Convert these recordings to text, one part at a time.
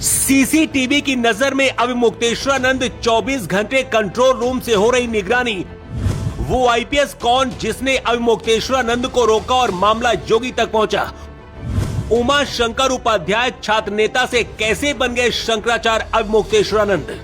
CCTV की नजर में अब मुक्तेश्वरानंद 24 घंटे कंट्रोल रूम से हो रही निगरानी। वो आईपीएस कौन जिसने अब मुक्तेश्वरानंद को रोका और मामला योगी तक पहुंचा? उमा शंकर उपाध्याय छात्र नेता से कैसे बन गए शंकराचार्य अब मुक्तेश्वरानंद?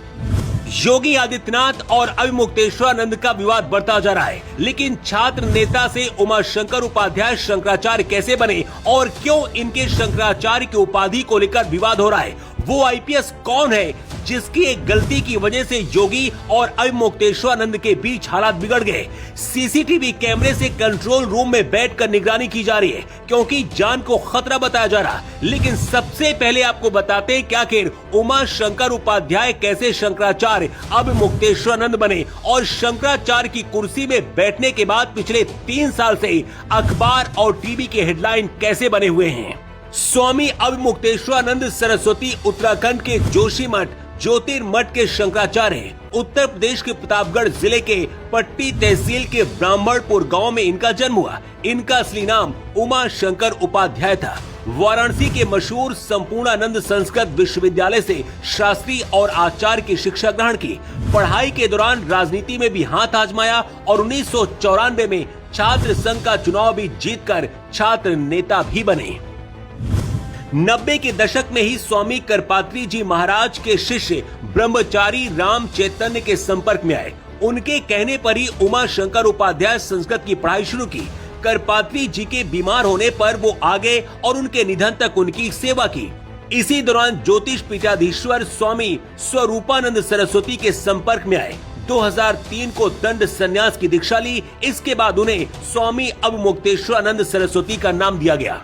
योगी आदित्यनाथ और अब मुक्तेश्वरानंद का विवाद बढ़ता जा रहा है, लेकिन छात्र नेता से उमा शंकर उपाध्याय शंकराचार्य कैसे बने और क्यों इनके शंकराचार्य की उपाधि को लेकर विवाद हो रहा है? वो आईपीएस कौन है जिसकी एक गलती की वजह से योगी और अब मुक्तेश्वरानंद के बीच हालात बिगड़ गए? सीसीटीवी कैमरे से कंट्रोल रूम में बैठकर निगरानी की जा रही है क्योंकि जान को खतरा बताया जा रहा। लेकिन सबसे पहले आपको बताते हैं कि आखिर उमा शंकर उपाध्याय कैसे शंकराचार्य अब मुक्तेश्वरानंद बने और शंकराचार्य की कुर्सी में बैठने के बाद पिछले 3 साल से अखबार और टीवी के हेडलाइन कैसे बने हुए हैं। स्वामी अब मुक्तेश्वरानंद सरस्वती उत्तराखंड के जोशीमठ ज्योतिर्मठ के शंकराचार्य हैं। उत्तर प्रदेश के प्रतापगढ़ जिले के पट्टी तहसील के ब्राह्मणपुर गांव में इनका जन्म हुआ। इनका असली नाम उमा शंकर उपाध्याय था। वाराणसी के मशहूर संपूर्णानंद संस्कृत विश्वविद्यालय से शास्त्री और आचार्य की शिक्षा ग्रहण की। पढ़ाई के दौरान राजनीति में भी हाथ आजमाया और 1994 में छात्र संघ का चुनाव भी जीतकर छात्र नेता भी बने। 90 के दशक में ही स्वामी करपात्री जी महाराज के शिष्य ब्रह्मचारी राम चैतन्य के संपर्क में आए। उनके कहने पर ही उमा शंकर उपाध्याय संस्कृत की पढ़ाई शुरू की। करपात्री जी के बीमार होने पर वो आगे और उनके निधन तक उनकी सेवा की। इसी दौरान ज्योतिष पीठाधीश्वर स्वामी स्वरूपानंद सरस्वती के संपर्क में आए। 2003 को दंड संन्यास की दीक्षा ली। इसके बाद उन्हें स्वामी अब मुक्तेश्वरानंद सरस्वती का नाम दिया गया।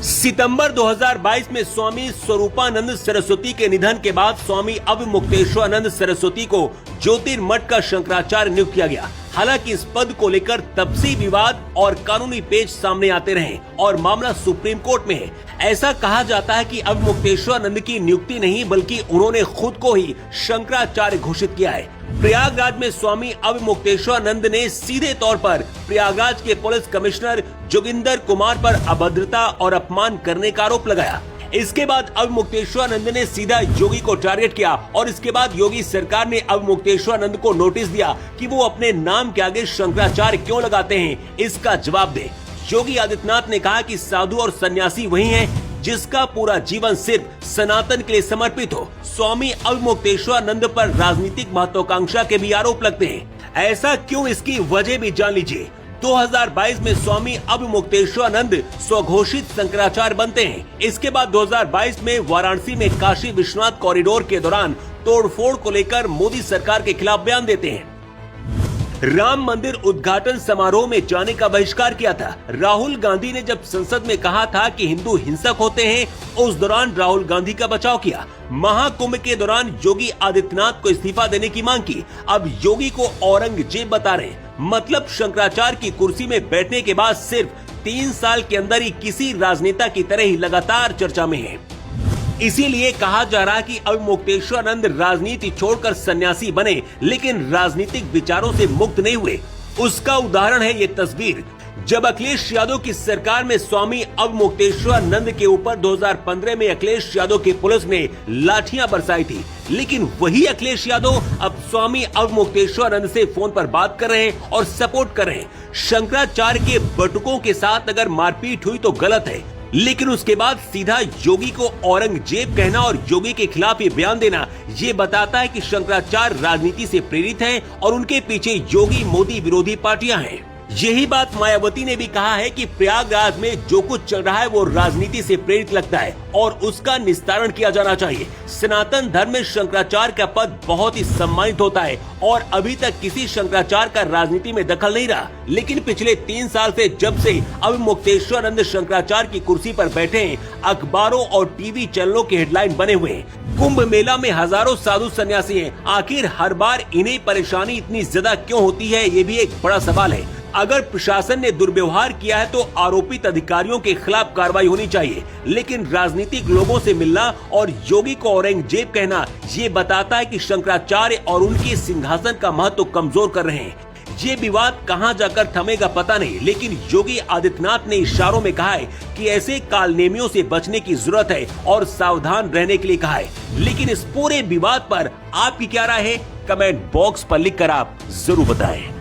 सितंबर 2022 में स्वामी स्वरूपानंद सरस्वती के निधन के बाद स्वामी अब मुक्तेश्वरानंद सरस्वती को ज्योतिर्मठ का शंकराचार्य नियुक्त किया गया। हालांकि इस पद को लेकर तब से विवाद और कानूनी पेच सामने आते रहे और मामला सुप्रीम कोर्ट में है। ऐसा कहा जाता है कि अब मुक्तेश्वरानंद की नियुक्ति नहीं बल्कि उन्होंने खुद को ही शंकराचार्य घोषित किया है। प्रयागराज में स्वामी अब मुक्तेश्वरानंद ने सीधे तौर पर प्रयागराज के पुलिस कमिश्नर जोगिंदर कुमार पर अभद्रता और अपमान करने का आरोप लगाया। इसके बाद अब मुक्तेश्वरानंद ने सीधा योगी को टारगेट किया और इसके बाद योगी सरकार ने अब मुक्तेश्वरानंद को नोटिस दिया कि वो अपने नाम के आगे शंकराचार्य क्यों लगाते हैं, इसका जवाब दे। योगी आदित्यनाथ ने कहा कि साधु और सन्यासी वही हैं जिसका पूरा जीवन सिर्फ सनातन के लिए समर्पित हो। स्वामी अब मुक्तेश्वरानंद पर राजनीतिक महत्वाकांक्षा के भी आरोप लगते हैं। ऐसा क्यों, इसकी वजह भी जान लीजिए। 2022 में स्वामी अब मुक्तेश्वरानंद स्वघोषित शंकराचार्य बनते हैं। इसके बाद 2022 में वाराणसी में काशी विश्वनाथ कॉरिडोर के दौरान तोड़फोड़ को लेकर मोदी सरकार के खिलाफ बयान देते हैं। राम मंदिर उद्घाटन समारोह में जाने का बहिष्कार किया था। राहुल गांधी ने जब संसद में कहा था कि हिंदू हिंसक होते हैं, उस दौरान राहुल गांधी का बचाव किया। महाकुंभ के दौरान योगी आदित्यनाथ को इस्तीफा देने की मांग की। अब योगी को औरंगजेब बता रहे हैं। मतलब शंकराचार्य की कुर्सी में बैठने के बाद सिर्फ 3 साल के अंदर ही किसी राजनेता की तरह ही लगातार चर्चा में है। इसीलिए कहा जा रहा है कि अब मुक्तेश्वरानंद राजनीति छोड़कर सन्यासी बने, लेकिन राजनीतिक विचारों से मुक्त नहीं हुए। उसका उदाहरण है ये तस्वीर। जब अखिलेश यादव की सरकार में स्वामी अब मुक्तेश्वरानंद के ऊपर 2015 में अखिलेश यादव की पुलिस ने लाठियां बरसाई थी, लेकिन वही अखिलेश यादव अब स्वामी अब मुक्तेश्वरानंद से फोन पर बात कर रहे हैं और सपोर्ट कर रहे हैं। शंकराचार्य के बटुकों के साथ अगर मारपीट हुई तो गलत है, लेकिन उसके बाद सीधा योगी को औरंगजेब कहना और योगी के खिलाफ ये बयान देना, ये बताता है कि शंकराचार्य राजनीति से प्रेरित हैं और उनके पीछे योगी मोदी विरोधी पार्टियां हैं। यही बात मायावती ने भी कहा है कि प्रयागराज में जो कुछ चल रहा है वो राजनीति से प्रेरित लगता है और उसका निस्तारण किया जाना चाहिए। सनातन धर्म में शंकराचार्य का पद बहुत ही सम्मानित होता है और अभी तक किसी शंकराचार्य का राजनीति में दखल नहीं रहा, लेकिन पिछले 3 साल से जब से अब मुक्तेश्वरानंद शंकराचार्य की कुर्सी पर बैठे हैं, अखबारों और टीवी चैनलों के हेडलाइन बने हुए हैं। कुंभ मेला में हजारों साधु सन्यासी हैं। आखिर हर बार इन्हें परेशानी इतनी ज्यादा क्यों होती है, ये भी एक बड़ा सवाल है। अगर प्रशासन ने दुर्व्यवहार किया है तो आरोपित अधिकारियों के खिलाफ कार्रवाई होनी चाहिए, लेकिन राजनीतिक लोगों से मिलना और योगी को औरंगजेब कहना ये बताता है कि शंकराचार्य और उनके सिंहासन का महत्व कमजोर कर रहे हैं। ये विवाद कहां जाकर थमेगा पता नहीं, लेकिन योगी आदित्यनाथ ने इशारों में कहा है कि ऐसे कालनेमियों से बचने की जरूरत है और सावधान रहने के लिए कहा है। लेकिन इस पूरे विवाद पर आपकी क्या राय है? कमेंट बॉक्स पर लिखकर आप जरूर बताएं।